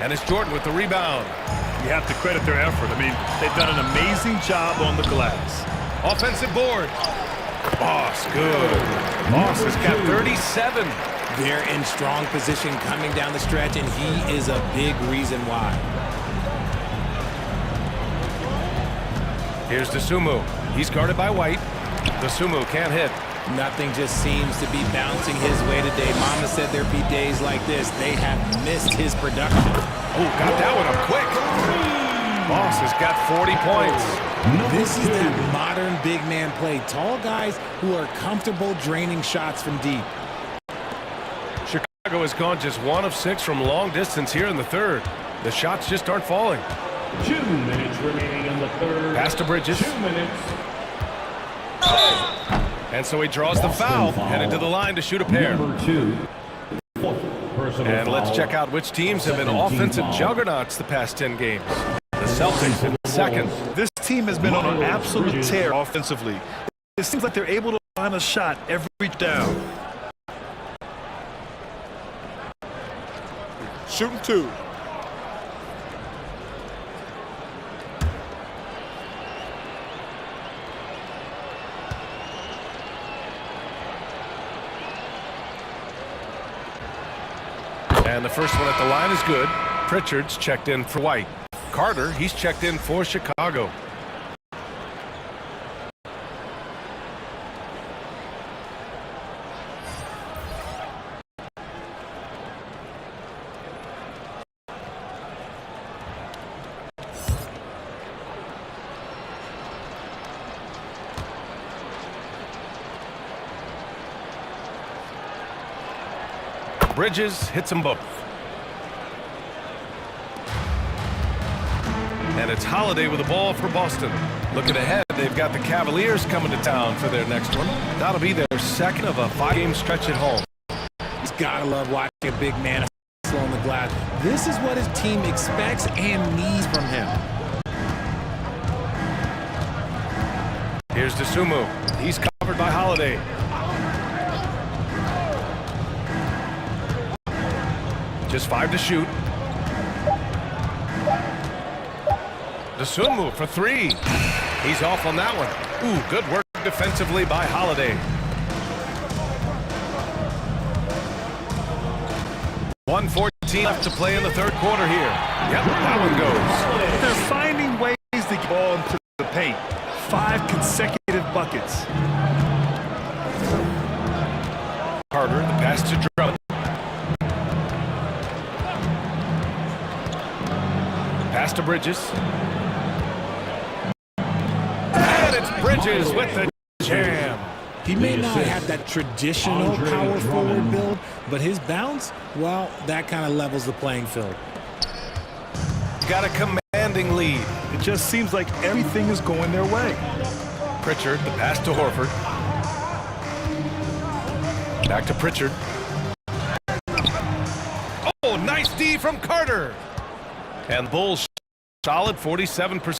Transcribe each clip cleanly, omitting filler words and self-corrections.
And it's Jordan with the rebound. You have to credit their effort. I mean, they've done an amazing job on the glass. Offensive board. Boss, good. Boss has got 37. They're in strong position coming down the stretch, and he is a big reason why. Here's Dosunmu. He's guarded by White. Dosunmu can't hit. Nothing just seems to be bouncing his way today. Mama said there'd be days like this. They have missed his production. Oh, got that one up quick. Boss has got 40 points. This is that modern big man play. Tall guys who are comfortable draining shots from deep. Chicago has gone just 1 of 6 from long distance here in the third. The shots just aren't falling. 2 minutes remaining in the third. Pass to Bridges. 2 minutes. And so he draws the foul, headed to the line to shoot a pair. Number 2. And let's check out which teams have been offensive juggernauts the past 10 games. The Celtics in second. This team has been on an absolute tear offensively. It seems like they're able to find a shot every down. Shooting 2. And the first one at the line is good. Pritchard's checked in for White. Carter, he's checked in for Chicago. Bridges hits them both. And it's Holiday with the ball for Boston. Looking ahead, they've got the Cavaliers coming to town for their next one. That'll be their second of a 5-game stretch at home. He's got to love watching a big man hustle on the glass. This is what his team expects and needs from him. Here's Dosunmu. He's covered by Holiday. Just 5 to shoot. Dosunmu for 3. He's off on that one. Ooh, good work defensively by Holiday. 1:14 left to play in the third quarter here. Yep, that one goes. They're finding ways to get the ball into the paint. 5 consecutive buckets. Carter, the pass to Drummond. Pass to Bridges. And it's Bridges with the jam. He may not have that traditional power forward build, but his bounce, well, that kind of levels the playing field. Got a commanding lead. It just seems like everything is going their way. Pritchard, the pass to Horford. Back to Pritchard. Oh, nice D from Carter. And Bulls solid 47%.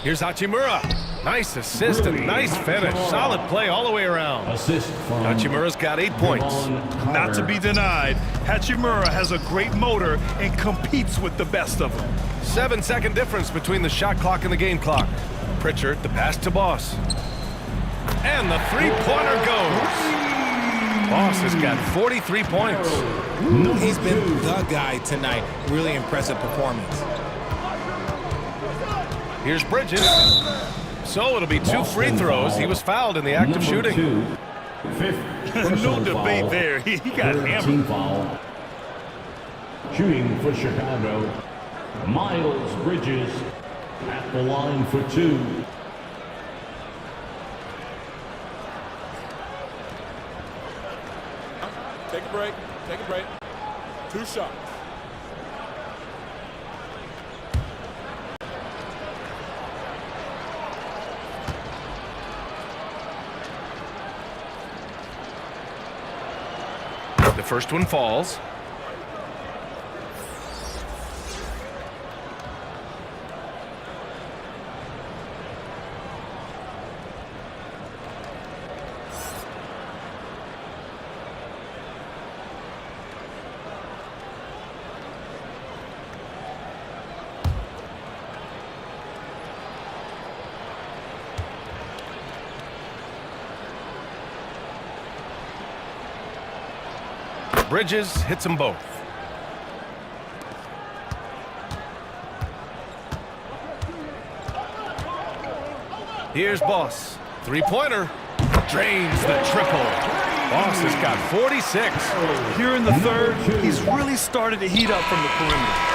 Here's Hachimura. Nice assist and nice finish. Solid play all the way around. Assist from Hachimura's got 8 points. Not to be denied, Hachimura has a great motor and competes with the best of them. 7-second difference between the shot clock and the game clock. Pritchard, the pass to Boss. And the three-pointer goes. Boss has got 43 points. He's been the guy tonight. Really impressive performance. Here's Bridges. So it'll be 2 free throws. He was fouled in the act of shooting. No debate there. He got hammered. Foul. Shooting for Chicago, Miles Bridges at the line for 2. Take a break. Take a break. 2 shots. The first one falls. Bridges hits them both. Here's Boss. Three-pointer. Drains the triple. Boss has got 46. Here in the third, he's really started to heat up from the perimeter.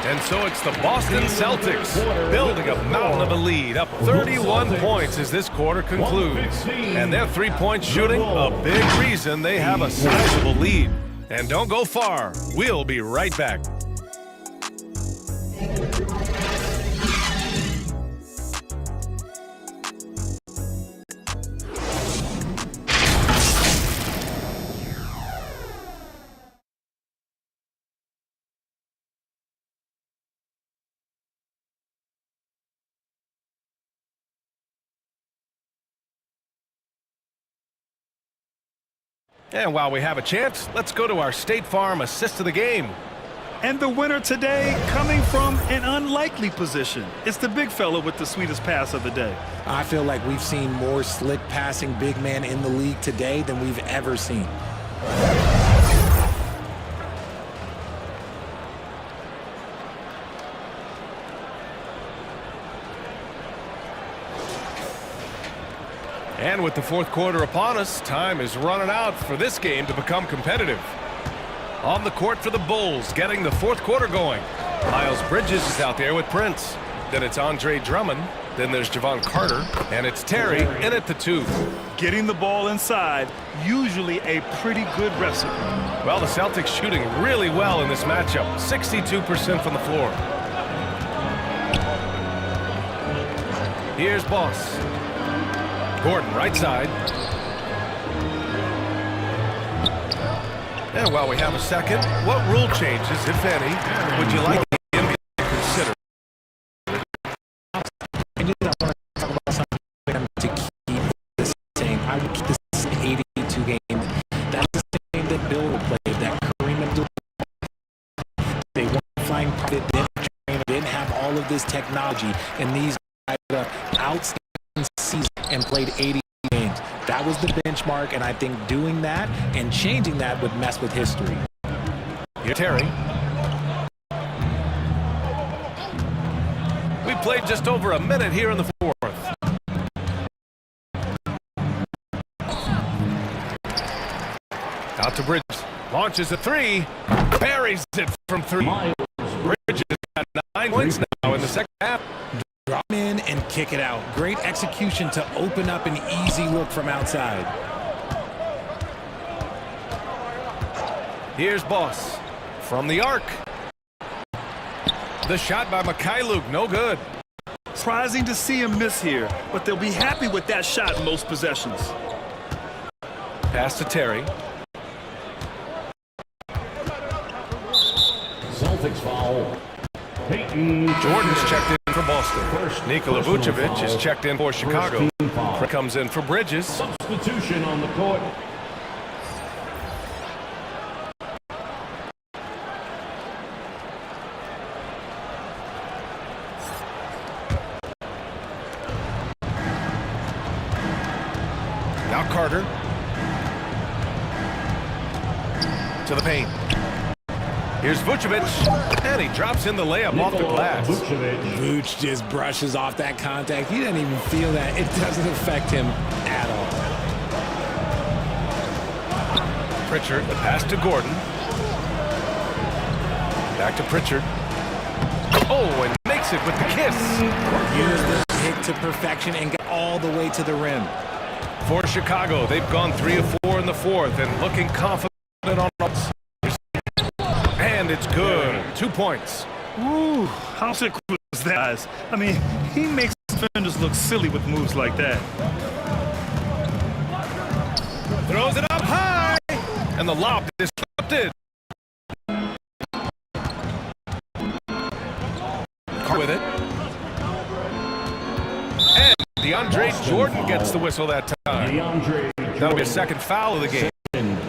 And so it's the Boston Celtics building a mountain of a lead, up 31 points as this quarter concludes. And their three-point shooting, a big reason they have a sizable lead. And don't go far. We'll be right back. And while we have a chance, let's go to our State Farm assist of the game. And the winner today coming from an unlikely position. It's the big fella with the sweetest pass of the day. I feel like we've seen more slick passing big men in the league today than we've ever seen. And with the fourth quarter upon us, time is running out for this game to become competitive. On the court for the Bulls, getting the fourth quarter going. Miles Bridges is out there with Prince. Then it's Andre Drummond. Then there's Javon Carter. And it's Terry in at the 2. Getting the ball inside, usually a pretty good recipe. Well, the Celtics shooting really well in this matchup. 62% from the floor. Here's Boss. Gordon, right side. And while we have a second, what rule changes, if any, would you like the NBA to consider? I just want to talk about something to keep this same. I would keep this 82 game. That's the same that Bill played, that Kareem Abdul. They weren't flying private, didn't have all of this technology, and these guys are outstanding season and played 80 games. That was the benchmark, and I think doing that and changing that would mess with history. Here, Terry. We played just over a minute here in the fourth. Out to Bridges. Launches a 3. Buries it from 3. Bridges got 9 points now in the second half. Drop in and kick it out. Great execution to open up an easy look from outside. Here's Boss from the arc. The shot by Mikhailuk, no good. Surprising to see him miss here, but they'll be happy with that shot in most possessions. Pass to Terry. Celtics foul. Peyton Jordan's checked in for Boston. Nikola Vucevic is checked in for Chicago. Comes in for Bridges. Substitution on the court. Now Carter. To the paint. Here's Vucevic, and he drops in the layup off the glass. Vuce just brushes off that contact. He doesn't even feel that. It doesn't affect him at all. Pritchard, the pass to Gordon. Back to Pritchard. Oh, and makes it with the kiss. Use the pick to perfection and get all the way to the rim. For Chicago, they've gone 3 of 4 in the fourth and looking confident on us. And it's good. 2 points. Ooh, how sick was that, guys? I mean, he makes defenders look silly with moves like that. Throws it up high, and the lob is disrupted. With it. And DeAndre Jordan gets the whistle that time. That'll be a second foul of the game.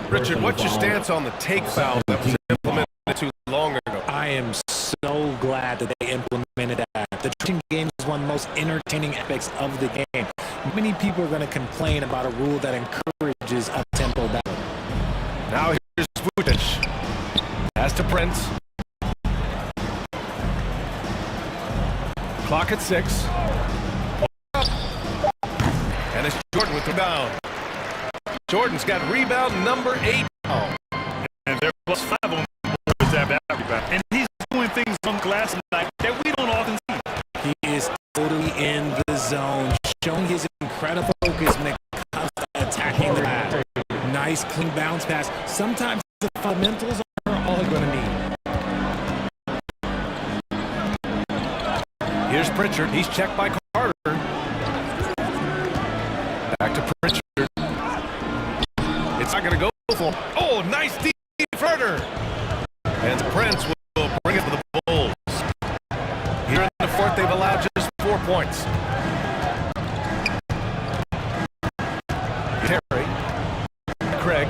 Richard, what's your stance on the take foul that was implemented too long ago? I am so glad that they implemented that. The team game is one of the most entertaining aspects of the game. Many people are going to complain about a rule that encourages up-tempo battle. Now here's Vucic. Pass to Prince. Clock at 6. And it's Jordan with the rebound. Jordan's got rebound number 8 now. And they're +5 on the board to have that rebound. And he's doing things on glass tonight that we don't often see. He is totally in the zone, showing his incredible focus when it comes to attacking the mat. Nice, clean bounce pass. Sometimes the fundamentals are all you're going to need. Here's Pritchard. He's checked by Carter. Back to Pritchard. It's not going to go for him. Oh, nice deep further. And Prince will bring it to the Bulls. Here in the fourth, they've allowed just 4 points. Terry. Craig.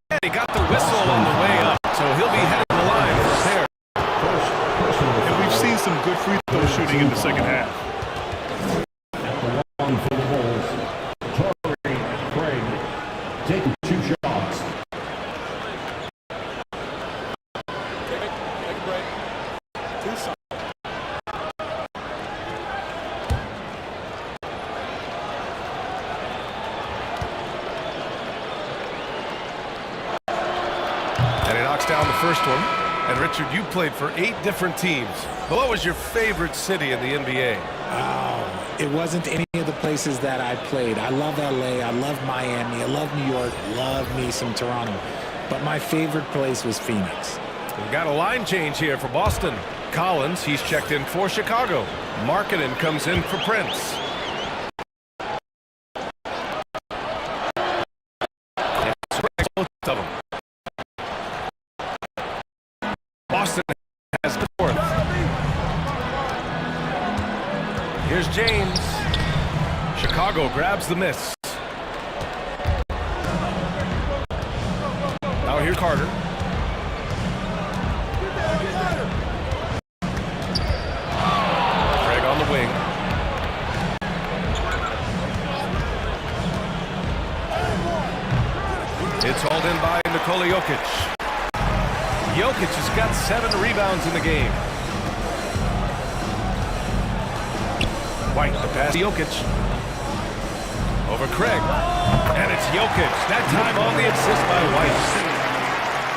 And he got the whistle on the way up, so he'll be headed to the line for a pair. And we've seen some good free throw shooting in the second half. One for the Bulls. Torrey Craig taking 2 shots. Take a break. 2 shots. And he knocks down the first one. And Richard, you played for 8 different teams. What was your favorite city in the NBA? Oh, it wasn't any of the places that I played. I love LA, I love Miami, I love New York, love me some Toronto. But my favorite place was Phoenix. We've got a line change here for Boston. Collins, he's checked in for Chicago. Markkanen comes in for Prince. Both of them. Boston has the fourth. Here's James. Chicago grabs the miss. Now here's Carter. Craig on the wing. It's hauled in by Nikola Jokic. Jokic has got 7 rebounds in the game. White, the pass to Jokic. Over Craig. And it's Jokic. That time on the assist by White.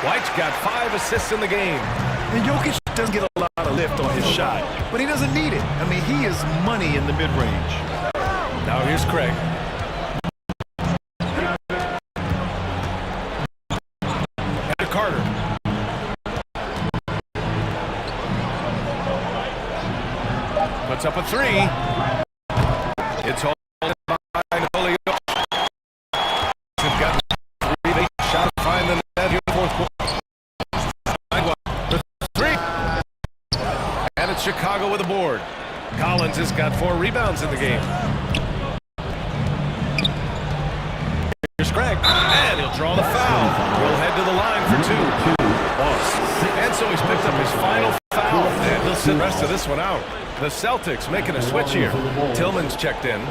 White's got 5 assists in the game. And Jokic doesn't get a lot of lift on his shot, but he doesn't need it. I mean, he is money in the mid-range. Now here's Craig. And to Carter. Puts up a 3. It's all by Nikola Jokic. He's got 3 base shots to find the net here in the fourth quarter. The 3. And it's Chicago with a board. Collins has got 4 rebounds in the game. Here's Craig. And he'll draw the foul. We'll head to the line for 2. And so he's picked up his final foul. And he'll sit the rest of this one out. The Celtics making a switch here. Tillman's checked in.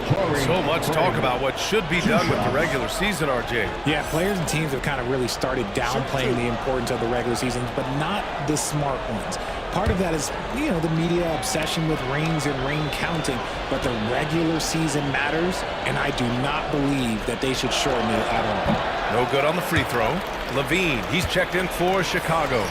So much talk about what should be done with the regular season, RJ. Yeah, players and teams have kind of really started downplaying the importance of the regular season, but not the smart ones. Part of that is, you know, the media obsession with rings and ring counting, but the regular season matters, and I do not believe that they should shorten it at all. No good on the free throw. Levine, he's checked in for Chicago.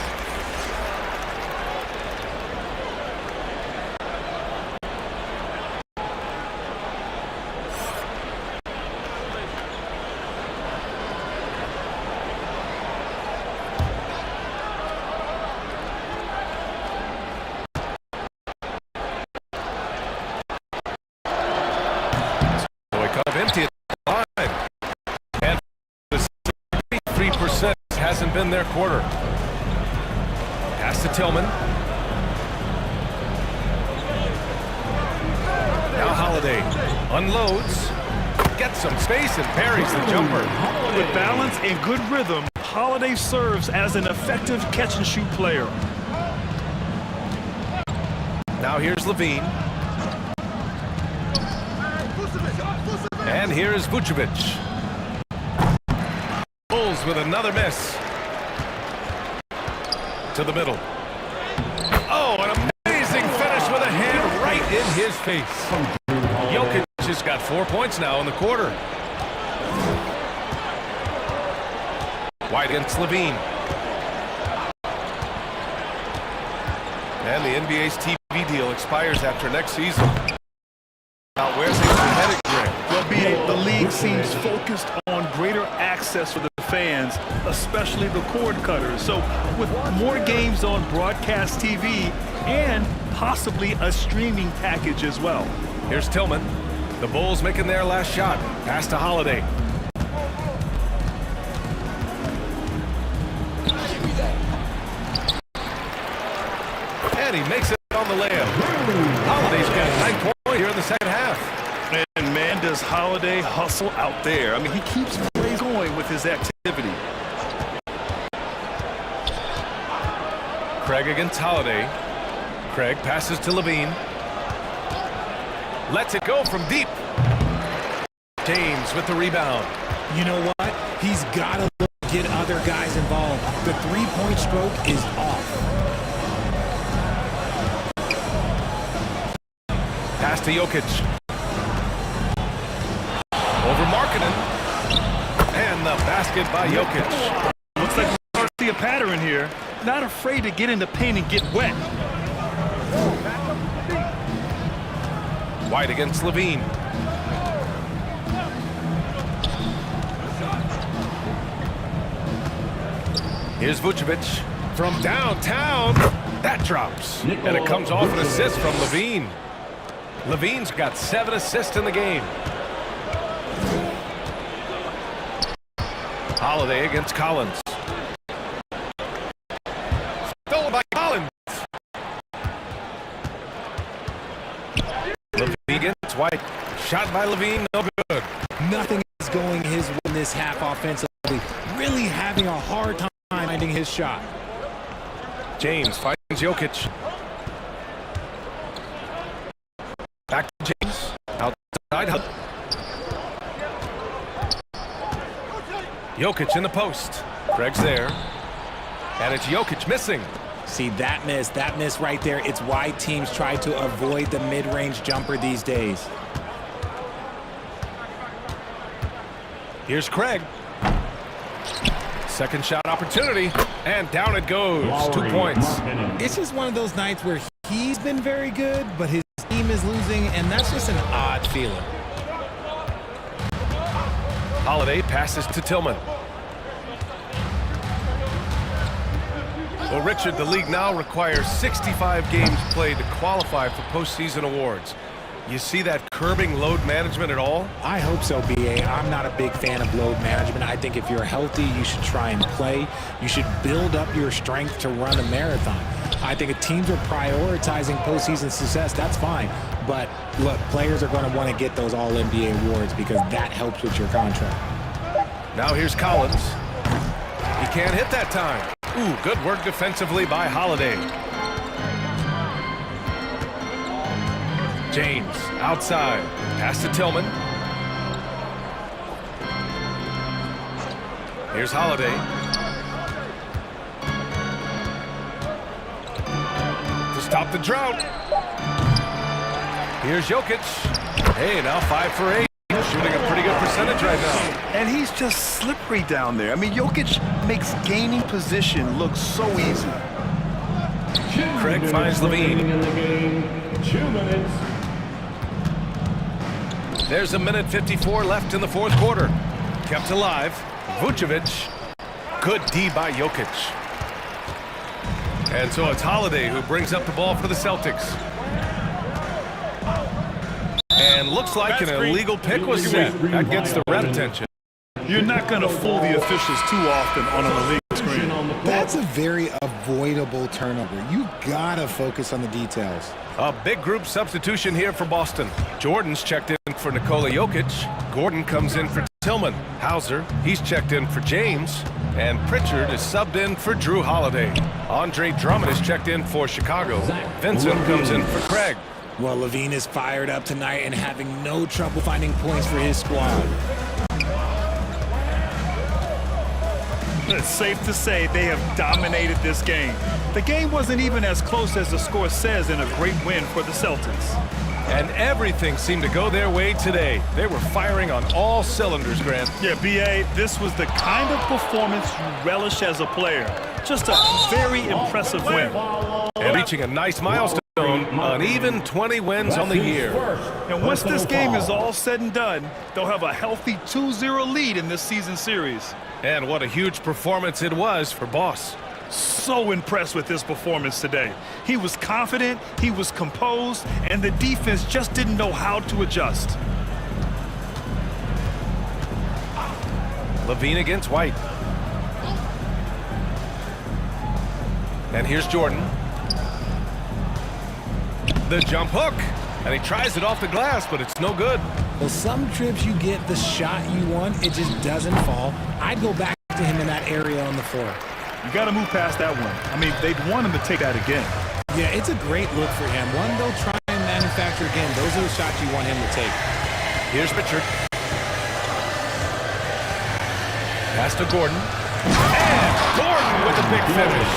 Empty at the line. And the 73% hasn't been their quarter. Pass to Tillman. Now Holiday unloads, gets some space and parries the jumper. With balance and good rhythm, Holiday serves as an effective catch-and-shoot player. Now here's Levine. And here is Vucevic. Bulls with another miss. To the middle. Oh, an amazing finish with a hand right in his face. Jokic has got 4 points now in the quarter. White against Levine. And the NBA's TV deal expires after next season. Now, where's he headed, Greg? Well, B.A., the league seems focused on greater access for the fans, especially the cord cutters. So with more games on broadcast TV and possibly a streaming package as well. Here's Tillman. The Bulls making their last shot. Pass to Holiday. And he makes it on the layup. Holiday's got a 9-point here in the second half. And man, does Holiday hustle out there. I mean, he keeps plays going with his activity. Craig against Holiday. Craig passes to Levine. Lets it go from deep. James with the rebound. You know what? He's got to get other guys involved. The three-point stroke is off. Pass to Jokic. Over Markkanen. And the basket by Jokic. Looks like we're starting to see a pattern here. Not afraid to get in the paint and get wet. White against Levine. Here's Vucevic from downtown. That drops. And it comes off an assist from Levine. Levine's got 7 assists in the game. Holiday against Collins. Stolen by Collins. Levine against White. Shot by Levine, no good. Nothing is going his way in this half offensively. Really having a hard time finding his shot. James finds Jokic. Back to James. Outside. Jokic in the post. Craig's there. And it's Jokic missing. See, that miss right there. It's why teams try to avoid the mid-range jumper these days. Here's Craig. Second shot opportunity. And down it goes. 2 points. It's just one of those nights where he's been very good, but his team is losing, and that's just an odd feeling. Holiday passes to Tillman. Well, Richard, the league now requires 65 games played to qualify for postseason awards. You see that curbing load management at all? I hope so, B.A. I'm not a big fan of load management. I think if you're healthy, you should try and play. You should build up your strength to run a marathon. I think if teams are prioritizing postseason success, that's fine. But, look, players are going to want to get those All-NBA awards because that helps with your contract. Now here's Collins. He can't hit that time. Ooh, good work defensively by Holiday. James outside. Pass to Tillman. Here's Holiday. To stop the drought. Here's Jokic. Hey, now 5 for 8. Shooting a pretty good percentage right now. And he's just slippery down there. I mean, Jokic makes gaining position look so easy. Craig finds Levine. In the game, 2 minutes. There's 1:54 left in the fourth quarter. Kept alive. Vucevic. Good D by Jokic. And so it's Holiday who brings up the ball for the Celtics. And looks like an illegal pick was set. That gets the red attention. You're not going to fool the officials too often on an illegal screen. That's a very avoidable turnover. You gotta focus on the details. A big group substitution here for Boston. Jordan's checked in for Nikola Jokic. Gordon comes in for Tillman. Hauser, he's checked in for James. And Pritchard is subbed in for Drew Holiday. Andre Drummond is checked in for Chicago. Vincent comes in for Craig. Well, Levine is fired up tonight and having no trouble finding points for his squad. It's safe to say they have dominated this game. The game wasn't even as close as the score says in a great win for the Celtics. And everything seemed to go their way today. They were firing on all cylinders, Grant. Yeah, B.A., this was the kind of performance you relish as a player. Just a very impressive win. And reaching a nice milestone, an even 20 wins on the year. And once this game is all said and done, they'll have a healthy 2-0 lead in this season series. And what a huge performance it was for Boss. So impressed with his performance today. He was confident, he was composed, and the defense just didn't know how to adjust. Levine against White. And here's Jordan. The jump hook. And he tries it off the glass, but it's no good. Well, some trips you get the shot you want, it just doesn't fall. I'd go back to him in that area on the floor. You got to move past that one. I mean, they'd want him to take that again. Yeah, it's a great look for him. One they'll try and manufacture again. Those are the shots you want him to take. Here's Richard. Pass to Gordon. And Gordon with a big finish.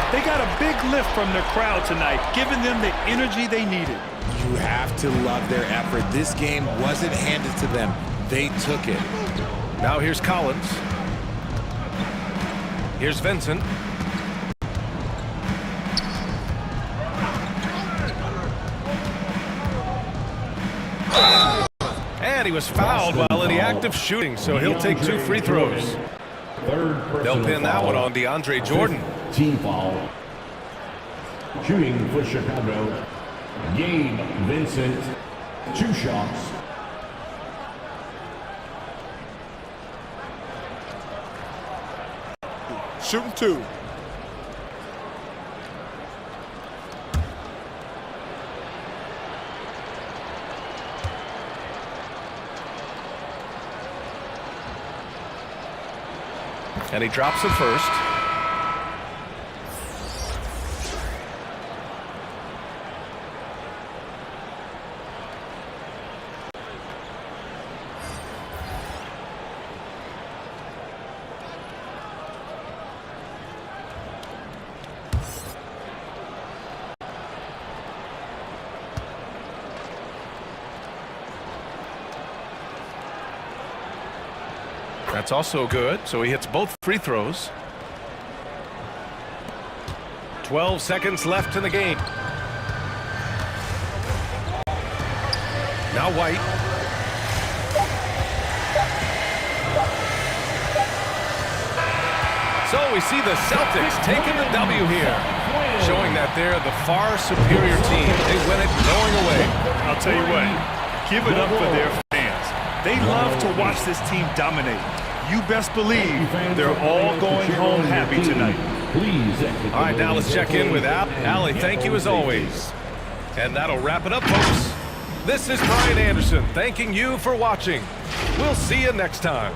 They got a big lift from their crowd tonight, giving them the energy they needed. You have to love their effort. This game wasn't handed to them. They took it. Now here's Collins. Here's Vincent. And he was fouled while in the act of shooting, so he'll take 2 free throws. They'll pin that one on DeAndre Jordan. Team foul. Shooting for Chicago, Gabe Vincent, 2 shots. Shooting 2. And he drops it first. That's also good, so he hits both free throws. 12 seconds left in the game. Now White. So we see the Celtics taking the W here, showing that they're the far superior team. They win it going away. I'll tell you what, give it up for their fans. They love to watch this team dominate. You best believe they're all going home happy tonight. All right, now let's check in with Allie. Thank you as always. And that'll wrap it up, folks. This is Brian Anderson thanking you for watching. We'll see you next time.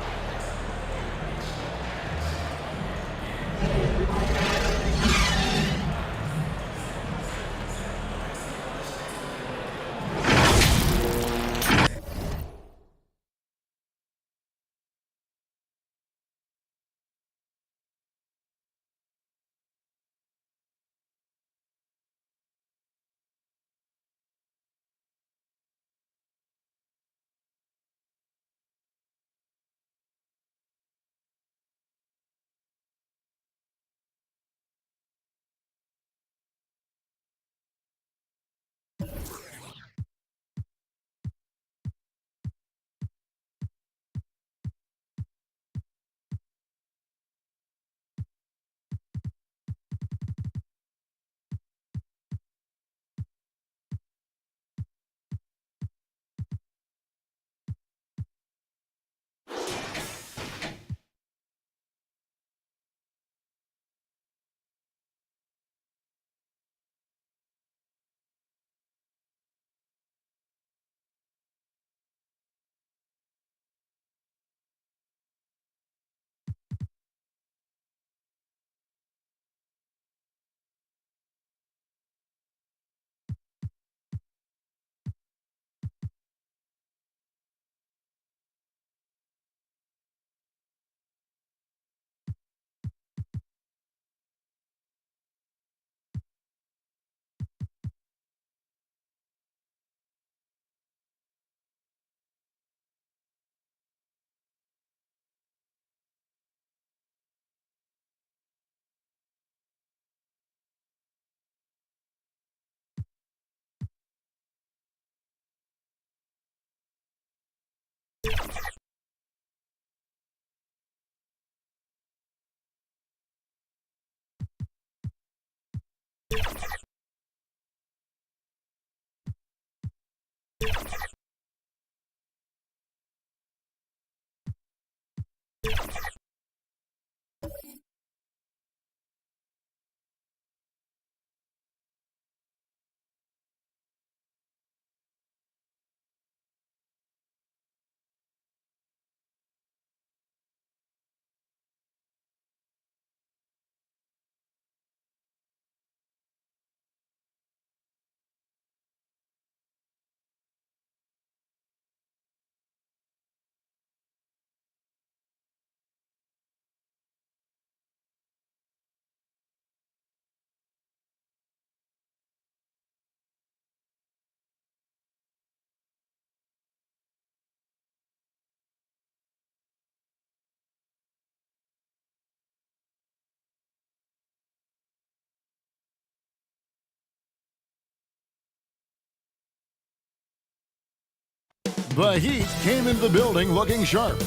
The Heat came into the building looking sharp,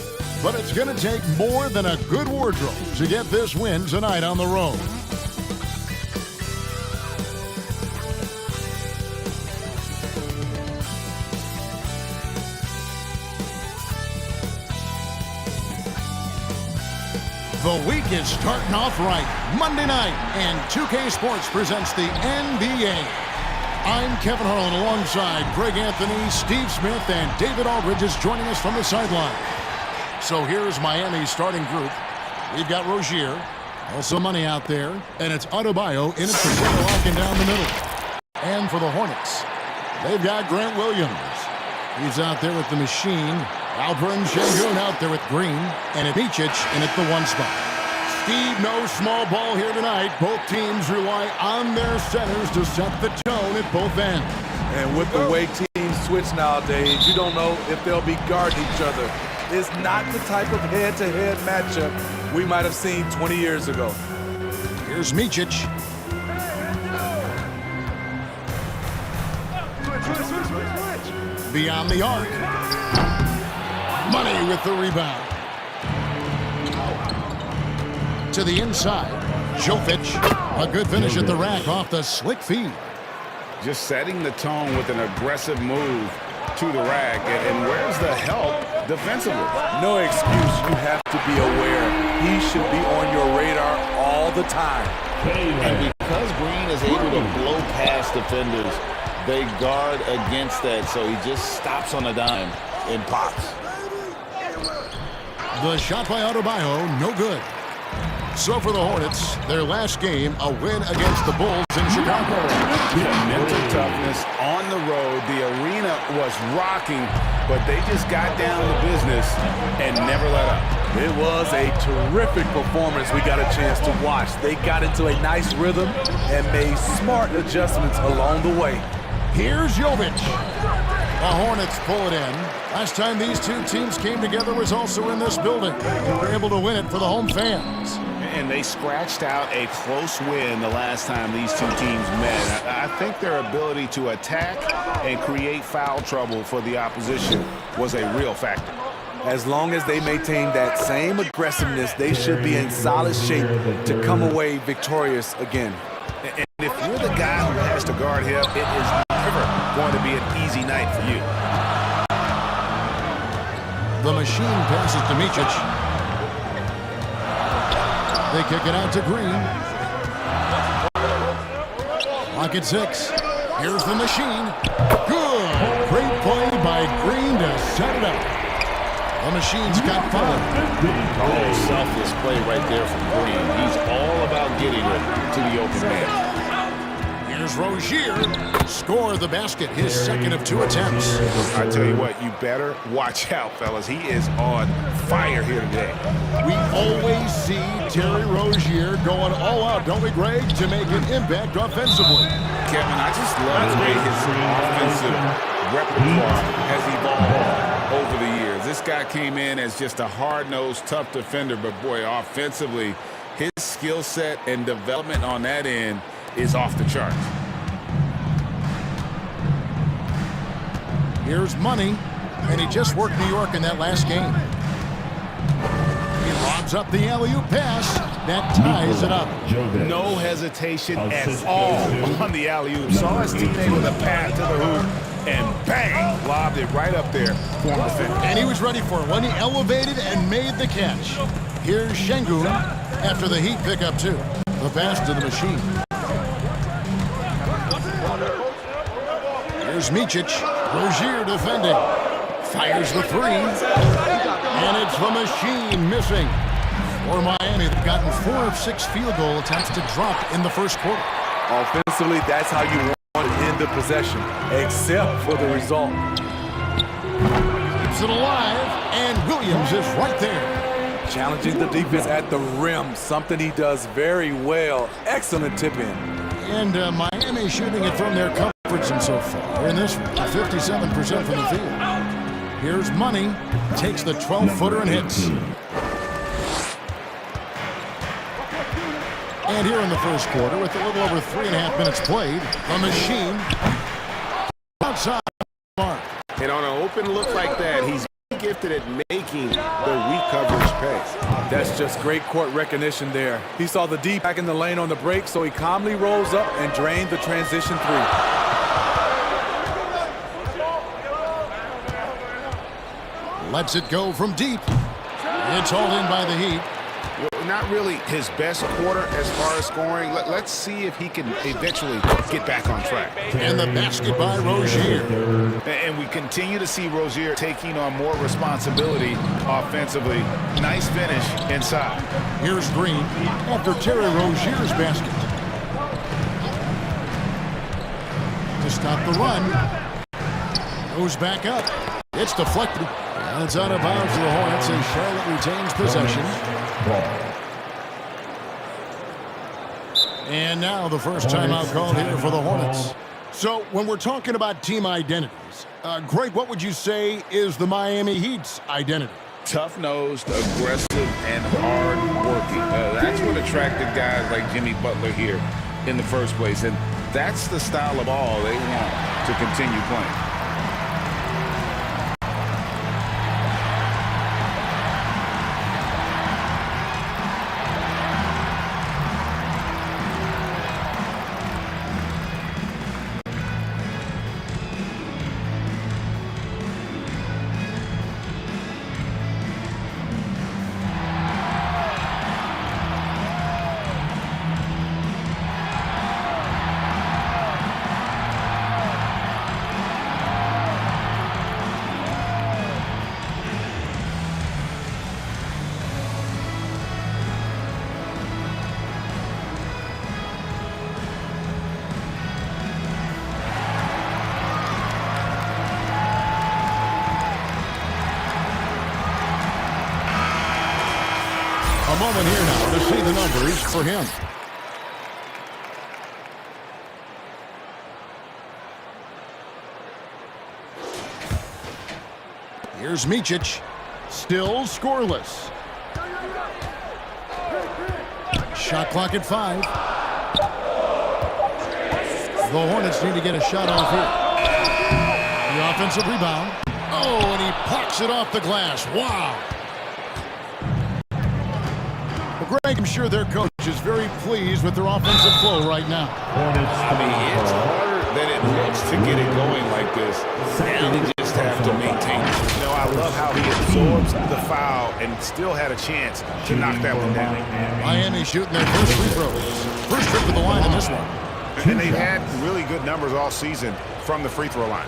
but it's going to take more than a good wardrobe to get this win tonight on the road. The week is starting off right. Monday night, and 2K Sports presents the NBA. I'm Kevin Harlan alongside Greg Anthony, Steve Smith, and David Aldridge is joining us from the sideline. So here's Miami's starting group. We've got Rozier, also Money out there, and it's Adebayo in it for locking down the middle. And for the Hornets, they've got Grant Williams. He's out there with the machine. Alperen Sengun out there with Green, and Micic in at the one spot. Steve, no small ball here tonight. Both teams rely on their centers to set the tone at both ends. And with the way teams switch nowadays, you don't know if they'll be guarding each other. It's not the type of head-to-head matchup we might have seen 20 years ago. Here's Micic. Beyond the arc. Money with the rebound. To the inside. Jovic. A good finish at the rack off the slick feed. Just setting the tone with an aggressive move to the rack. And where's the help defensively? No excuse. You have to be aware. He should be on your radar all the time. And because Green is able to blow past defenders, they guard against that. So he just stops on a dime and pops. The shot by Adebayo, no good. So for the Hornets, their last game, a win against the Bulls in Chicago. Mental toughness on the road. The arena was rocking, but they just got down to business and never let up. It was a terrific performance we got a chance to watch. They got into a nice rhythm and made smart adjustments along the way. Here's Jovic. The Hornets pull it in. Last time these two teams came together was also in this building. They were able to win it for the home fans. And they scratched out a close win the last time these two teams met. I think their ability to attack and create foul trouble for the opposition was a real factor. As long as they maintain that same aggressiveness, they should be in solid shape to come away victorious again. And if you're the guy who has to guard him, it is never going to be an easy night for you. The machine passes to Micic. They kick it out to Green. Clock at 6. Here's the machine. Good. Great play by Green to set it up. The machine's got 5. Oh, selfless play right there from Green. He's all about getting it to the open man. Here's Rozier. Score the basket, his second of 2 attempts. I tell you what, you better watch out, fellas. He is on fire here today. We always see Terry Rozier going all out, don't we, Greg, to make an impact offensively. Kevin, I just love the way his offensive repertoire has evolved over the years. This guy came in as just a hard-nosed, tough defender, but boy, offensively, his skill set and development on that end is off the charts. Here's Money. And he just worked New York in that last game. He lobs up the alley-oop pass. That ties it up. No hesitation at all on the alley-oop. Saw his teammate with a pass to the hoop, and bang, lobbed it right up there for him to finish. And he was ready for it when he elevated and made the catch. Here's Şengün after the Heat pick up two. The pass to the machine. Here's Micic. Rozier defending. Fires the three. And it's the machine missing. For Miami, they've gotten 4 of 6 field goal attempts to drop in the first quarter. Offensively, that's how you want to end the possession, except for the result. Keeps it alive, and Williams is right there. Challenging the defense at the rim, something he does very well. Excellent tip in. And Miami shooting it from their comfort zone so far. In this one, 57% from the field. Here's Money. Takes the 12-footer and hits. And here in the first quarter, with a little over 3.5 minutes played, the machine outside the mark. And on an open look like that, he's gifted at making the weak coverage pay. That's just great court recognition there. He saw the D back in the lane on the break, so he calmly rolls up and drained the transition three. Lets it go from deep. It's hauled in by the Heat. Well, not really his best quarter as far as scoring. Let's see if he can eventually get back on track. And the basket by Rozier. And we continue to see Rozier taking on more responsibility offensively. Nice finish inside. Here's Green after Terry Rozier's basket. To stop the run. Goes back up. It's deflected. And it's out of bounds to the Hornets as Charlotte retains possession. And now the first timeout called here for the Hornets. So when we're talking about team identities, Greg, what would you say is the Miami Heat's identity? Tough-nosed, aggressive, and hard-working. That's what attracted guys like Jimmy Butler here in the first place. And that's the style of ball they want to continue playing. A moment here now to see the numbers for him. Here's Micic. Still scoreless. Shot clock at 5. The Hornets need to get a shot off here. The offensive rebound. Oh, and he pucks it off the glass. Wow. Greg, I'm sure their coach is very pleased with their offensive flow right now. I mean, it's harder than it looks to get it going like this. Now they just have to maintain it. You know, I love how he absorbs the foul and still had a chance to knock that one down. Miami shooting their first free throws. First trip to the line in this one. And they've had really good numbers all season from the free throw line.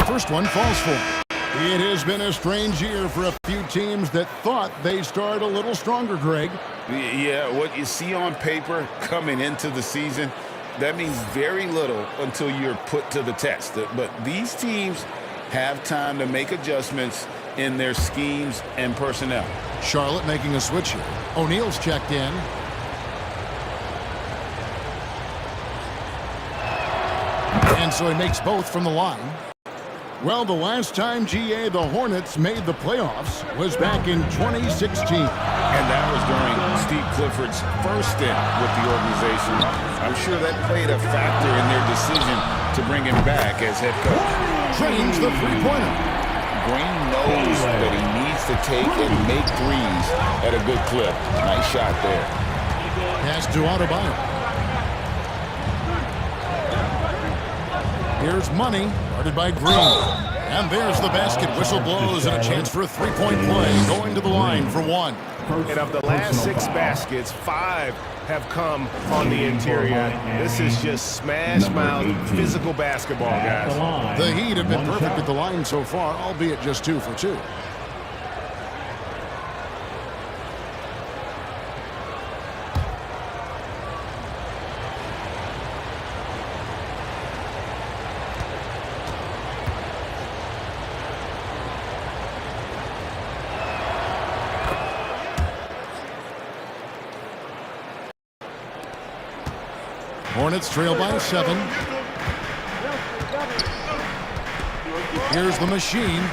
First one falls for. It has been a strange year for a few teams that thought they started a little stronger, Greg. Yeah, what you see on paper coming into the season, that means very little until you're put to the test. But these teams have time to make adjustments in their schemes and personnel. Charlotte making a switch here. O'Neal's checked in. And so he makes both from the line. Well, the last time, GA, the Hornets made the playoffs was back in 2016. And that was during Steve Clifford's first stint with the organization. I'm sure that played a factor in their decision to bring him back as head coach. Trains the three-pointer. Green knows that he needs to take and make threes at a good clip. Nice shot there. Pass to Adebayo. Here's Money, guarded by Green. And there's the basket. Whistle blows and a chance for a three-point play. Going to the line for one. And of the last 6 baskets, 5 have come on the interior. This is just smash-mouth physical basketball, guys. The Heat have been perfect at the line so far, albeit just 2 for 2. Hornets trail by 7. Here's the machine.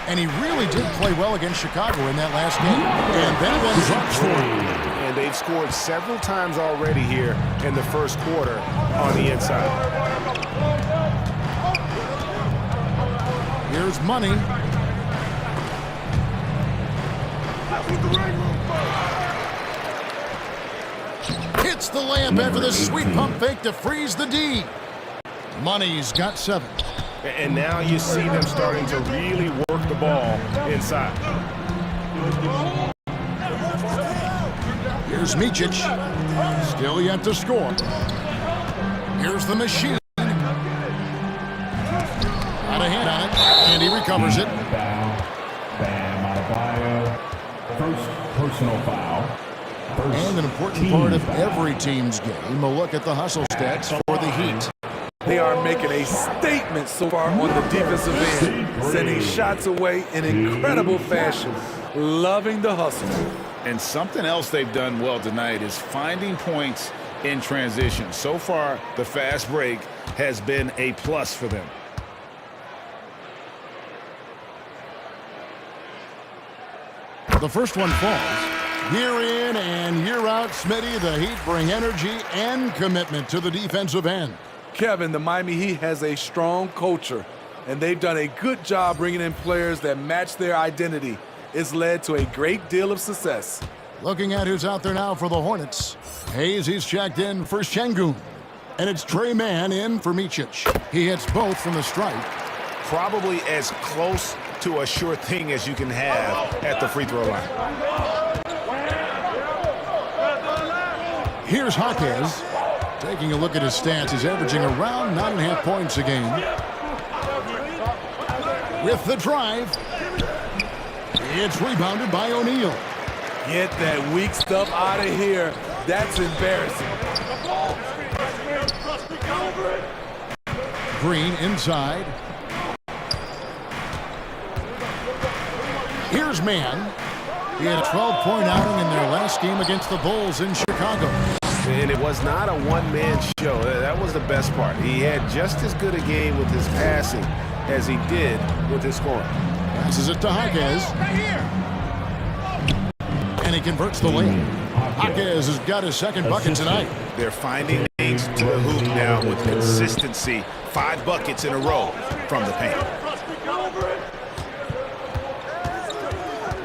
And he really did play well against Chicago in that last game. And that one drops for him. And they've scored several times already here in the first quarter on the inside. Here's Money. Hits the layup after the sweet pump fake to freeze the D. Money's got 7. And now you see them starting to really work the ball inside. Here's Micic. Still yet to score. Here's the machine. Got a hand on it, and he recovers it. Bam Adebayo. First personal foul. And an important part of every team's game, a look at the hustle stats for the Heat. They are making a statement so far on the defensive end, sending shots away in incredible fashion. Loving the hustle. And something else they've done well tonight is finding points in transition. So far, the fast break has been a plus for them. The first one falls. Year in and year out, Smitty, the Heat bring energy and commitment to the defensive end. Kevin, the Miami Heat has a strong culture, and they've done a good job bringing in players that match their identity. It's led to a great deal of success. Looking at who's out there now for the Hornets. Hayes, he's checked in for Şengün. And it's Trey Mann in for Micic. He hits both from the stripe. Probably as close to a sure thing as you can have at the free throw line. Here's Jaquez. Taking a look at his stats, he's averaging around 9.5 points a game. With the drive. It's rebounded by O'Neal. Get that weak stuff out of here. That's embarrassing. Green inside. Here's Mann. He had a 12-point outing in their last game against the Bulls in Chicago. And it was not a one-man show. That was the best part. He had just as good a game with his passing as he did with his scoring. Passes it to Jaquez. And he converts the layup. Jaquez has got his second bucket tonight. They're finding things to the hoop now with consistency. 5 buckets in a row from the paint.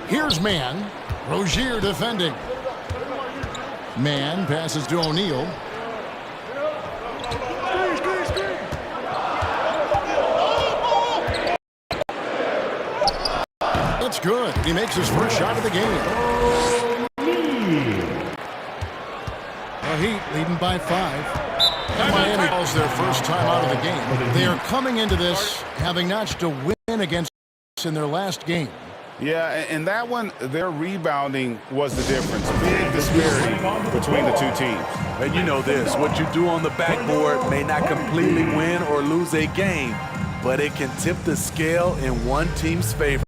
Here's Mann. Rozier defending. Mann passes to O'Neal. That's good. He makes his first shot of the game. The Heat leading by 5. And Miami calls their first time out of the game. They are coming into this having notched a win against in their last game. Yeah, and that one, their rebounding was the difference. Big disparity between the two teams. And you know this, what you do on the backboard may not completely win or lose a game, but it can tip the scale in one team's favor.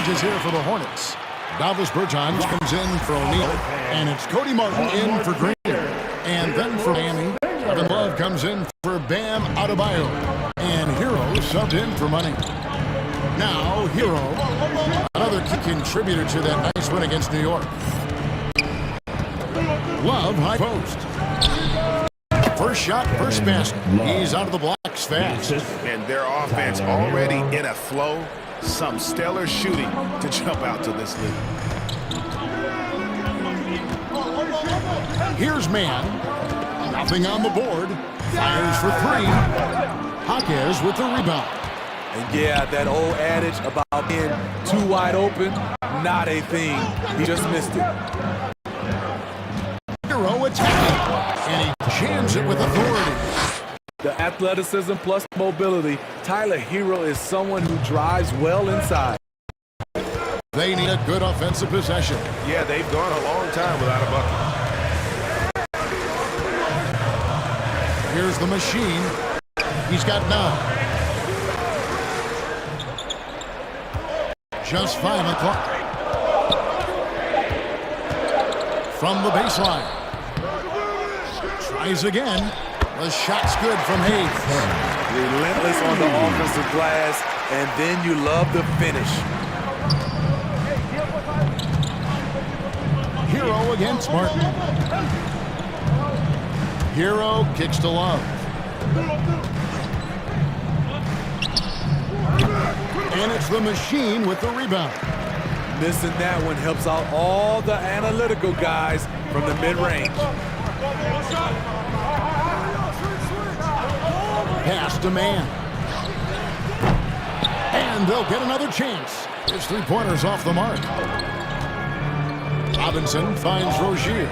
Is here for the Hornets. Dalvis Bertans comes in for O'Neal, and it's Cody Martin in for Green. And then for Miami, Kevin Love comes in for Bam Adebayo, and Hero subbed in for Money. Now Hero, another key contributor to that nice win against New York. Love high post. First shot, first basket. He's out of the blocks fast. And their offense already in a flow. Some stellar shooting to jump out to this lead. Here's Man. Nothing on the board. Fires for three. Jaquez with the rebound. And yeah, that old adage about being too wide open, not a thing. He just missed it. Hero attacking. And he jams it with authority. The athleticism plus mobility, Tyler Hero is someone who drives well inside. They need a good offensive possession. Yeah, they've gone a long time without a bucket. Here's the machine. He's got 9. Just 5 o'clock. From the baseline. Tries again. The shot's good from Hayes. Relentless on the offensive glass, and then you love the finish. Hero against Martin. Hero kicks to Love. And it's the machine with the rebound. Missing that one helps out all the analytical guys from the mid-range. Pass to Man. And they'll get another chance. His three-pointer's off the mark. Robinson finds Rozier.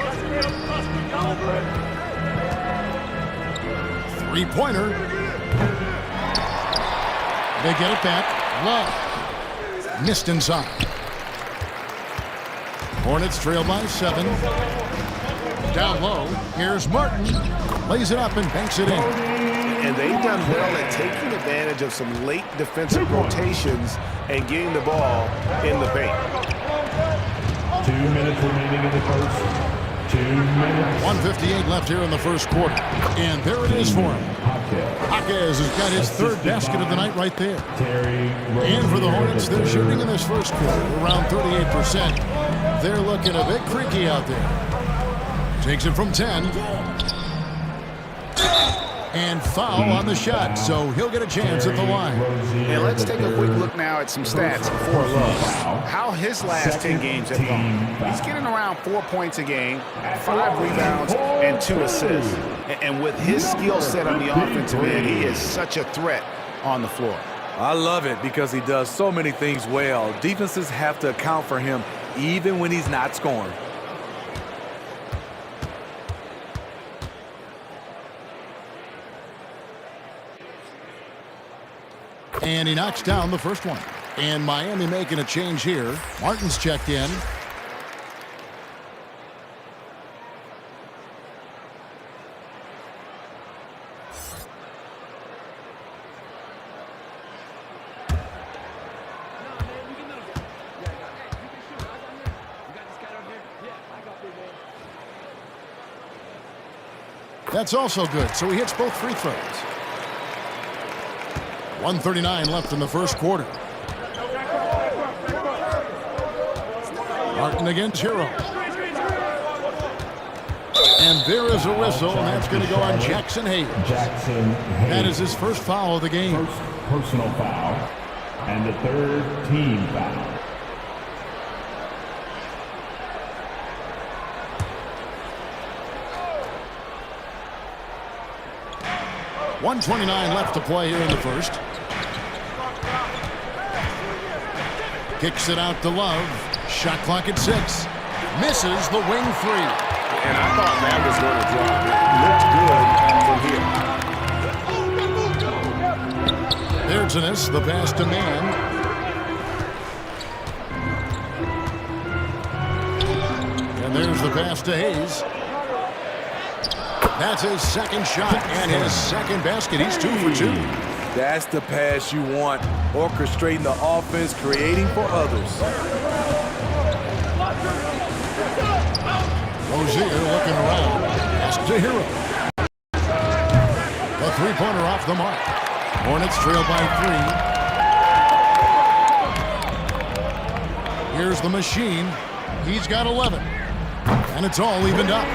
Three-pointer. They get it back. Love. Missed inside. Hornets trail by 7. Down low. Here's Martin. Lays it up and banks it in. And they've done well at taking advantage of some late defensive rotations and getting the ball in the paint. 2 minutes remaining in the first. 2 minutes. 1:58 left here in the first quarter. And there it is for him. Jaquez has got his third basket of the night right there. And for the Hornets, they're shooting in this first quarter around 38%. They're looking a bit creaky out there. Takes it from 10. And foul on the shot, so he'll get a chance at the line. And let's take a quick look now at some stats for Love. How his last 10 games have gone. He's getting around 4 points a game, 5 rebounds, and 2 assists. And with his skill set on the offensive end, he is such a threat on the floor. I love it because he does so many things well. Defenses have to account for him even when he's not scoring. And he knocks down the first one. And Miami making a change here. Martin's checked in. That's also good, so he hits both free throws. 1:39 left in the first quarter. Martin against Hero. And there is a whistle, and that's going to go on Jackson Hayes. That is his first foul of the game. First personal foul and the third team foul. .129 left to play here in the first. Kicks it out to Love. Shot clock at 6. Misses the wing 3. And I thought that was going to drop. It looked good from here. There's Ennis, the pass to Man. And there's the pass to Hayes. That's his second shot and his second basket. He's 2 for 2. That's the pass you want, orchestrating the offense, creating for others. Rozier looking around. Pass to Hero. The three-pointer off the mark. Hornets trail by 3. Here's the Machine. He's got 11. And it's all evened up.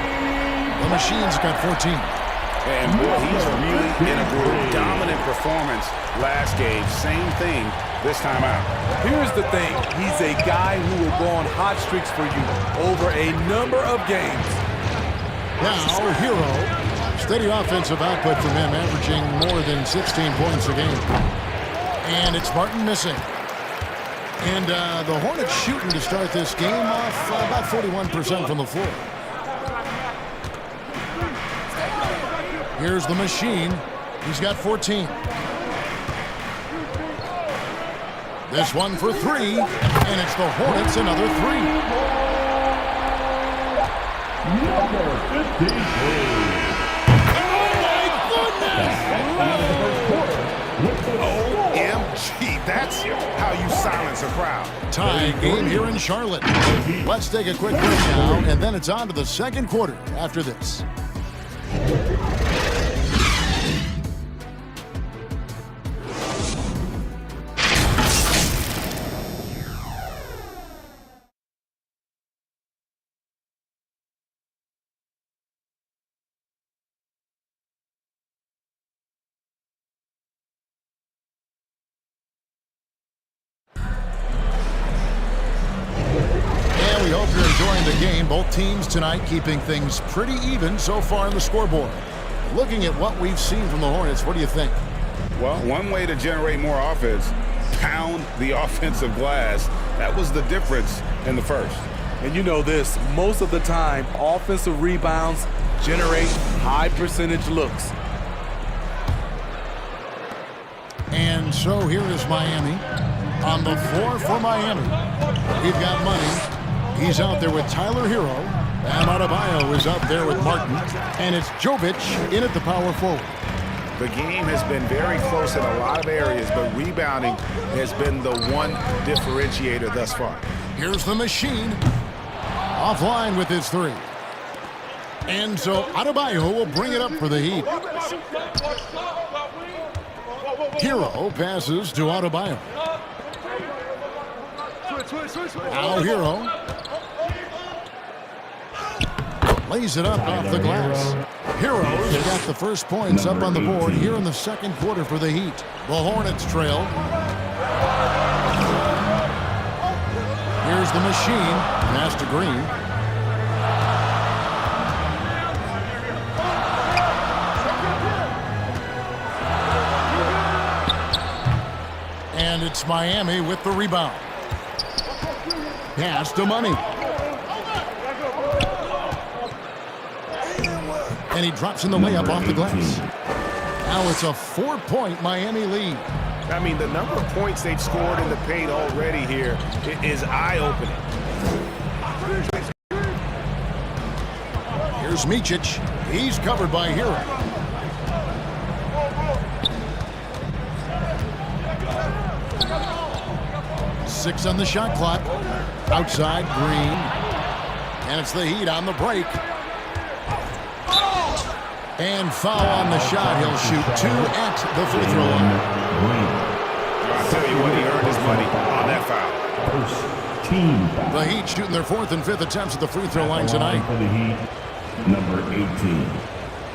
The Machine's got 14. And boy, he's really in a groove. Dominant performance last game. Same thing this time out. Here's the thing. He's a guy who will go on hot streaks for you over a number of games. Now, Hero. Steady offensive output from him, averaging more than 16 points a game. And it's Martin missing. And the Hornets shooting to start this game off about 41% from the floor. Here's the Machine. He's got 14. This one for 3, and it's the Hornets another 3. Number 53. OMG, that's how you silence a crowd. Tie game here in Charlotte. Let's take a quick break now, and then it's on to the second quarter after this. We hope you're enjoying the game. Both teams tonight keeping things pretty even so far on the scoreboard. Looking at what we've seen from the Hornets, what do you think? Well, one way to generate more offense, pound the offensive glass. That was the difference in the first. And you know this, most of the time, offensive rebounds generate high percentage looks. And so here is Miami. On the floor for Miami, we've got Money. He's out there with Tyler Hero. And Adebayo is out there with Martin. And it's Jovic in at the power forward. The game has been very close in a lot of areas, but rebounding has been the one differentiator thus far. Here's the Machine. Offline with his 3. And so Adebayo will bring it up for the Heat. Hero passes to Adebayo. Now Hero lays it up off the glass. Hero's got the first points up on the board here in the second quarter for the Heat. The Hornets trail. Here's the Machine. Pass to Green. And it's Miami with the rebound. Pass to Money. And he drops in the layup off the glass. Now it's a 4-point Miami lead. I mean, the number of points they've scored in the paint already here is eye-opening. Here's Micic. He's covered by Hero. Six on the shot clock. Outside, Green. And it's the Heat on the break. And foul on the shot. He'll shoot 2 at the free throw line. I'll tell you what, he earned his money on that foul. First team foul. The Heat shooting their 4th and 5th attempts at the free throw line tonight. For the Heat, number 18.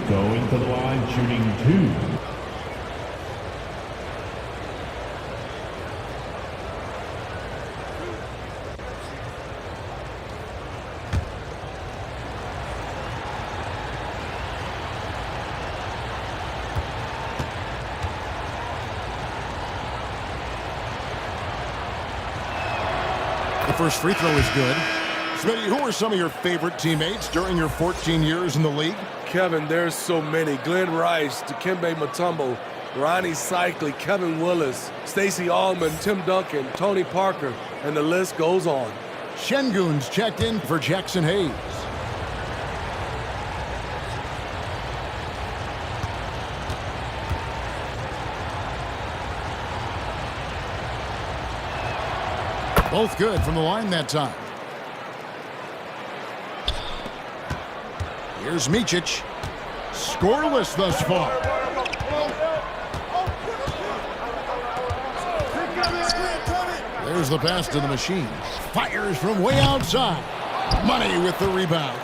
Going to the line, shooting 2. The first free throw is good. Smitty, who are some of your favorite teammates during your 14 years in the league? Kevin, there's so many. Glenn Rice, Dikembe Mutombo, Ronnie Cycli, Kevin Willis, Stacey Allman, Tim Duncan, Tony Parker, and the list goes on. Şengün's checked in for Jackson Hayes. Both good from the line that time. Here's Micic. Scoreless thus far. There's the pass to the machine. Fires from way outside. Money with the rebound.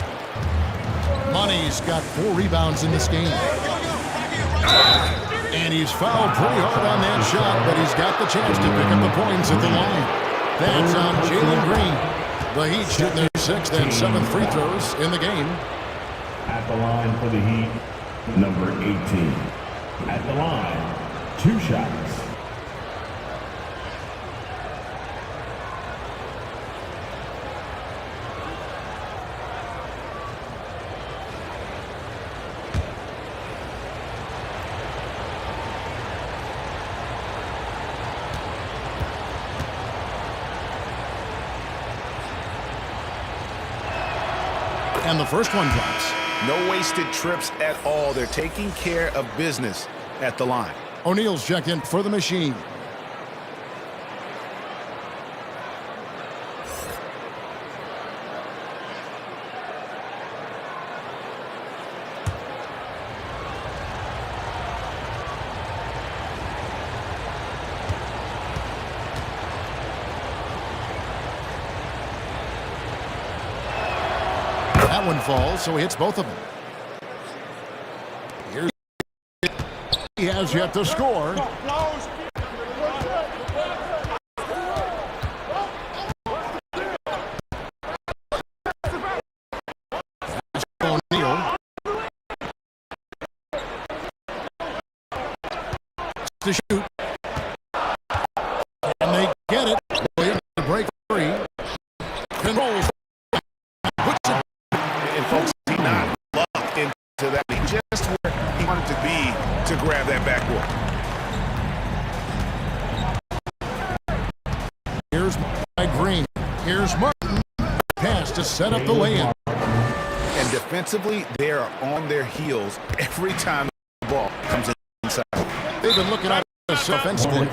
Money's got 4 rebounds in this game. And he's fouled pretty hard on that shot, but he's got the chance to pick up the points at the line. That's on Jalen Green. The Heat shooting their 6th and 7th free throws in the game. At the line for the Heat, number 18. At the line, 2 shots. And the first one drops. No wasted trips at all. They're taking care of business at the line. O'Neal's checked in for the machine. That one falls, so he hits both of them. Here's he has yet to score. O'Neal to shoot, and they get it. Williams to break free. Controls. Folks, he not lucked into that. He just where he wanted to be to grab that backboard. Here's Green. Here's Martin. Pass to set up the lay-in. And defensively, they are on their heels every time the ball comes inside. They've been looking at us offensively.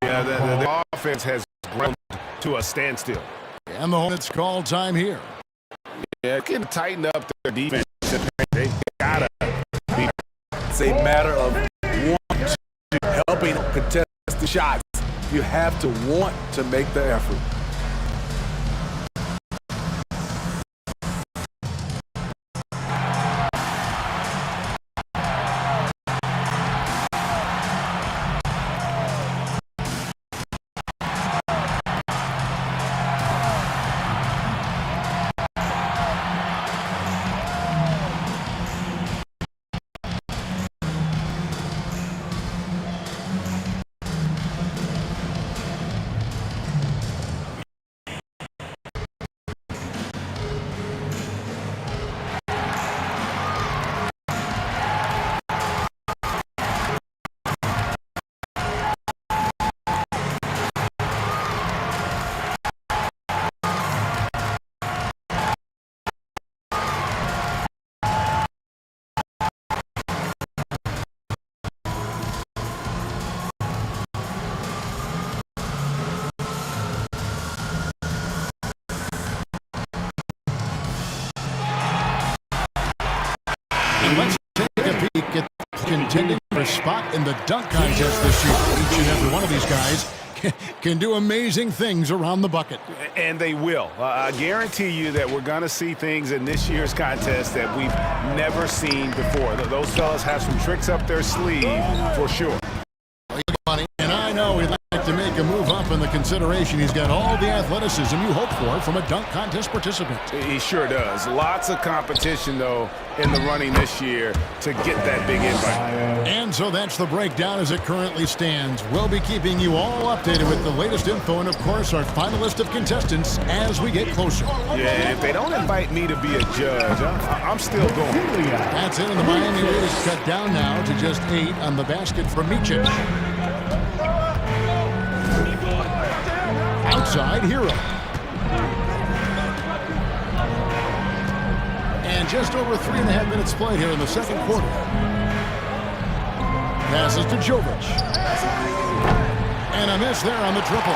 Yeah, the offense has grown to a standstill. And the Hornets call time here. Yeah, can tighten up their defense. They gotta be. It's a matter of helping contest the shots. You have to want to make the effort. Let's take a peek at contending for a spot in the dunk contest this year. Each and every one of these guys can do amazing things around the bucket. And they will. I guarantee you that we're going to see things in this year's contest that we've never seen before. Those fellas have some tricks up their sleeve for sure. And I know he'd like to make a move up in the consideration. He's got all the athleticism you hope for from a dunk contest participant. He sure does. Lots of competition, though, in the running this year to get that big invite. And so that's the breakdown as it currently stands. We'll be keeping you all updated with the latest info and, of course, our final list of contestants as we get closer. Yeah, if they don't invite me to be a judge, I'm still going. That's it, and the Miami lead is cut down now to just 8 on the basket for Micic. Outside, Hero. And just over 3.5 minutes played here in the second quarter. Passes to Jovic. And a miss there on the triple.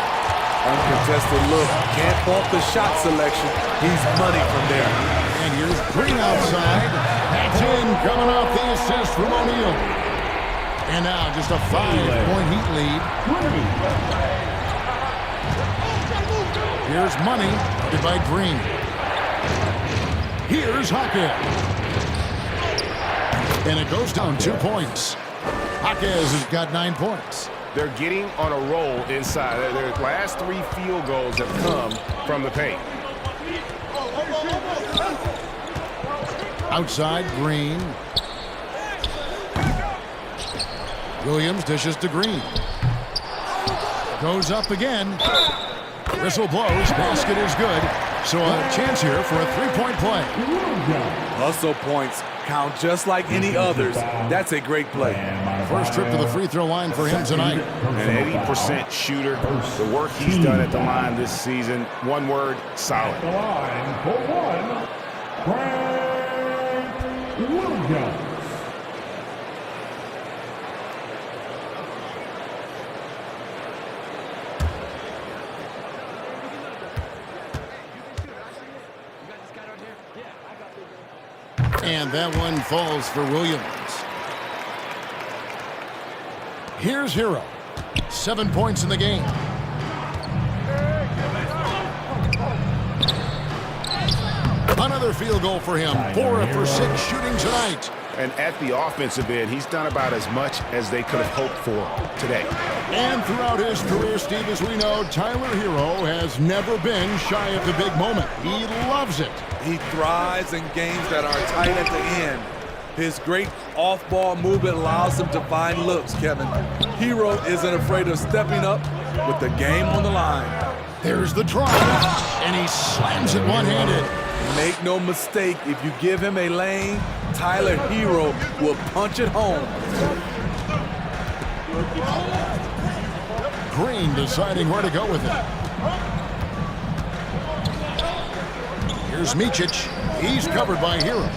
Uncontested look. Can't fault the shot selection. He's money from there. And here's Green outside. That's in, coming off the assist from O'Neal. And now just a 5-point Heat lead. Here's Money, guarded by Green. Here's Jaquez. And it goes down 2 points. Jaquez has got 9 points. They're getting on a roll inside. Their last 3 field goals have come from the paint. Outside, Green. Williams dishes to Green. Goes up again. Whistle blows. Basket is good. So a chance here for a 3-point play. Hustle points count just like any others. That's a great play. First trip to the free throw line for him tonight. An 80% shooter. The work he's done at the line this season. One word, solid. The line for one, Grant Williams. And that one falls for Williams. Here's Hero. 7 points in the game. Another field goal for him. 4 for 6 shooting tonight. And at the offensive end, he's done about as much as they could have hoped for today. And throughout his career, Steve, as we know, Tyler Hero has never been shy of the big moment. He loves it. He thrives in games that are tight at the end. His great off-ball movement allows him to find looks, Kevin. Hero isn't afraid of stepping up with the game on the line. There's the drive, and he slams it one-handed. Make no mistake, if you give him a lane, Tyler Hero will punch it home. Green deciding where to go with it. Here's Micic. He's covered by Hero.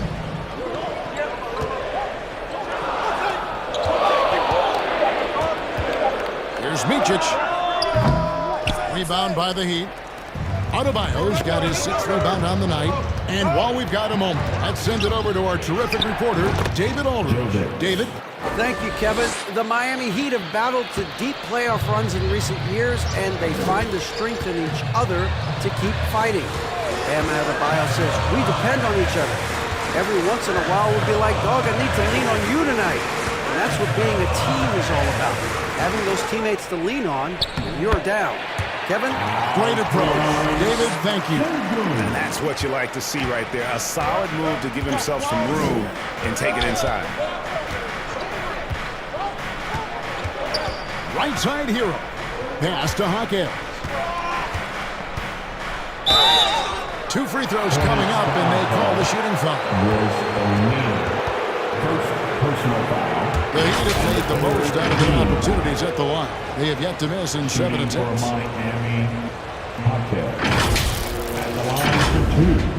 Here's Micic. Rebound by the Heat. Adebayo's got his 6th rebound on the night. And while we've got a moment, let's send it over to our terrific reporter, David Aldridge. David? Thank you, Kevin. The Miami Heat have battled to deep playoff runs in recent years, and they find the strength in each other to keep fighting. Bam Adebayo says, we depend on each other. Every once in a while, we'll be like, dog, I need to lean on you tonight. And that's what being a team is all about. Having those teammates to lean on when you're down. Kevin? Great approach. David, thank you. And that's what you like to see right there. A solid move to give himself some room and take it inside. Right side Hero. Pass to Jaquez. 2 free throws coming up, and they call the shooting foul. First personal foul. The Heat have made the most out of their opportunities at the line. They have yet to miss in 7 attempts. Miami, Jaquez. At the line for 2.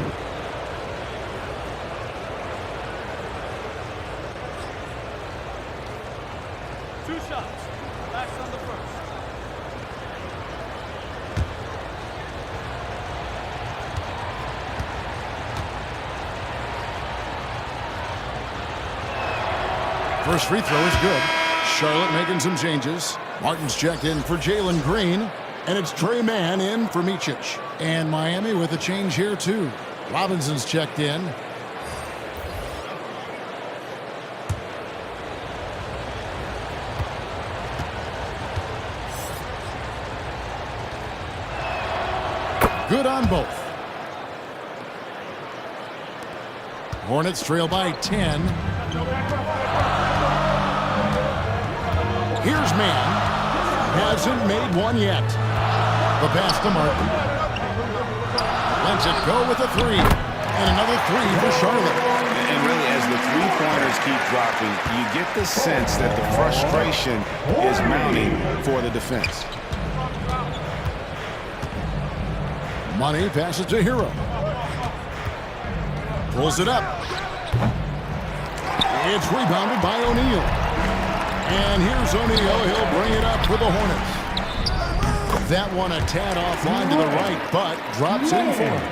First free throw is good. Charlotte making some changes. Martin's checked in for Jalen Green. And it's Trey Mann in for Micic. And Miami with a change here, too. Robinson's checked in. Good on both. Hornets trail by 10. Here's Mann. Hasn't made one yet. The pass to Martin. Lets it go with a 3. And another 3 for Charlotte. And really, as the three-pointers keep dropping, you get the sense that the frustration is mounting for the defense. Money passes to Hero. Pulls it up. It's rebounded by O'Neal. And here's O'Neal. He'll bring it up for the Hornets. That one a tad offline to the right, but drops in for him.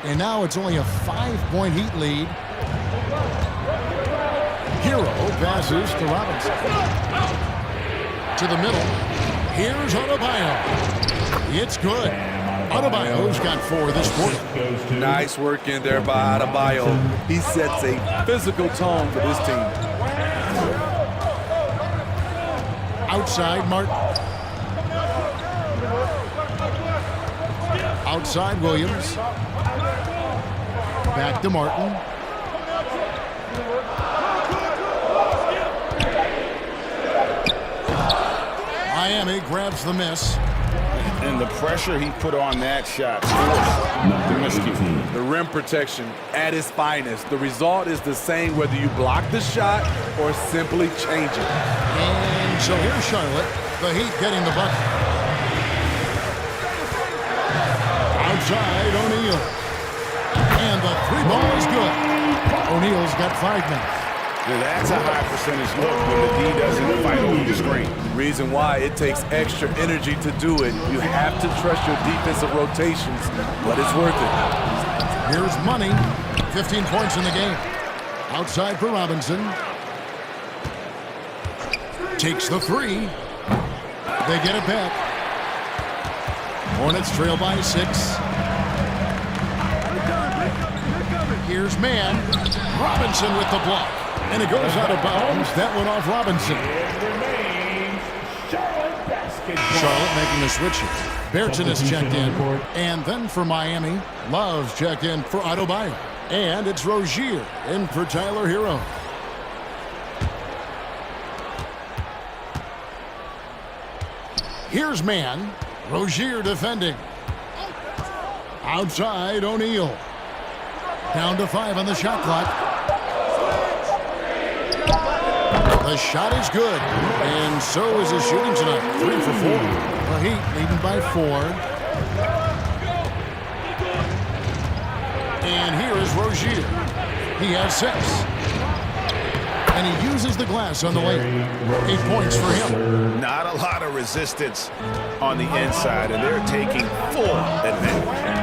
And now it's only a 5-point Heat lead. Hero passes to Robinson. To the middle. Here's Adebayo. It's good. Adebayo's got 4 this quarter. Nice work in there by Adebayo. He sets a physical tone for this team. Outside, Martin. Outside, Williams. Back to Martin. Miami grabs the miss. And the pressure he put on that shot forced the miscue. The rim protection at its finest. The result is the same whether you block the shot or simply change it. And so here's Charlotte. The Heat getting the bucket. Outside, O'Neal. And the 3-ball is good. O'Neal's got 5 now. That's a high percentage look when the D doesn't fight over the screen. Reason why it takes extra energy to do it. You have to trust your defensive rotations, but it's worth it. Here's Money. 15 points in the game. Outside for Robinson. Takes the 3. They get it back. Hornets trail by 6. Here's Mann. Robinson with the block. And it goes out of bounds. That went off Robinson. Charlotte making the switch here. Berton is checked in. And then for Miami, Love's checked in for Adebayo. And it's Rozier in for Tyler Hero. Here's Mann. Rozier defending. Outside, O'Neal. Down to 5 on the shot clock. The shot is good, and so is his shooting tonight. 3 for 4. The Heat leading by 4. And here is Rozier. He has 6. And he uses the glass on the layup. 8 points for him. Not a lot of resistance on the inside, and they're taking full advantage.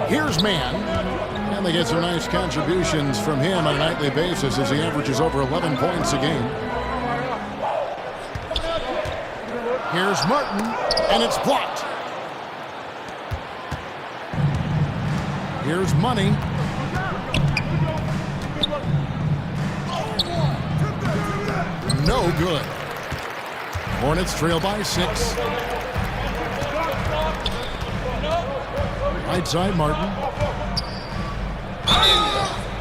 Here's Mann. And they get some nice contributions from him on a nightly basis as he averages over 11 points a game. Here's Martin, and it's blocked. Here's Money. No good. Hornets trail by 6. Right side, Martin.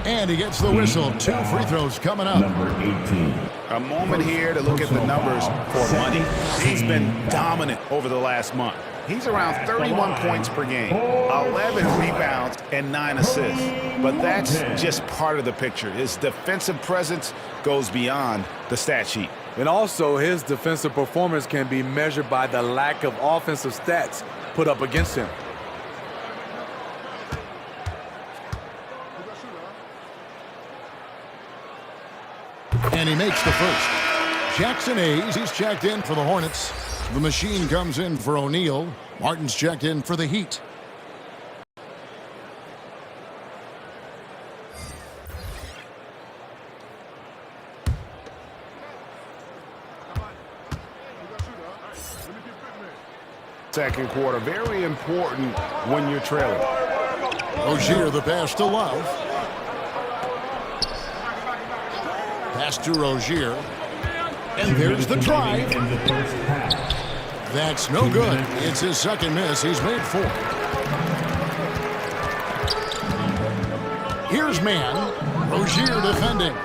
And he gets the whistle. 2 free throws coming up. Number 18. A moment here to look at the numbers for Money. He's been dominant over the last month. He's around 31 points per game, 11 rebounds, and 9 assists. But that's just part of the picture. His defensive presence goes beyond the stat sheet. And also, his defensive performance can be measured by the lack of offensive stats put up against him. And he makes the first. Jackson Hayes, he's checked in for the Hornets. The machine comes in for O'Neal. Martin's checked in for the Heat. Second quarter, very important when you're trailing. Rozier, the pass to Love. Pass to Rozier. And there's the drive. That's no good. It's his second miss. He's made 4. Here's Mann. Rozier defending.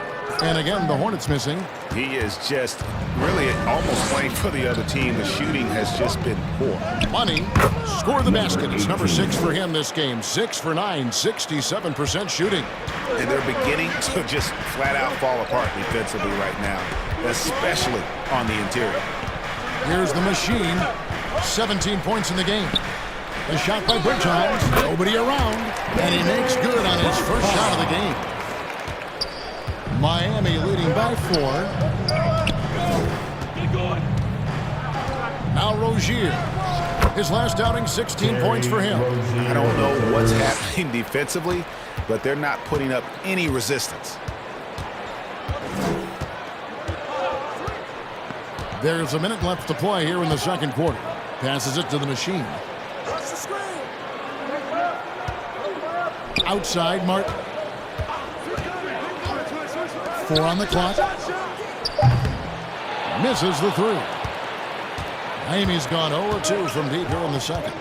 And again, the Hornets missing. He is just really almost playing for the other team. The shooting has just been poor. Money scored the basket. It's number 6 for him this game. 6 for 9, 67% shooting. And they're beginning to just flat out fall apart defensively right now, especially on the interior. Here's the machine. 17 points in the game. A shot by Bertans. Nobody around. And he makes good on his first shot of the game. Miami leading by 4. Now Rozier. His last outing, 16 points for him. I don't know what's happening defensively, but they're not putting up any resistance. There's a minute left to play here in the second quarter. Passes it to the machine. Outside, Martin. 4 on the clock. Misses the 3. Miami's gone 0-2 from deep here in the second.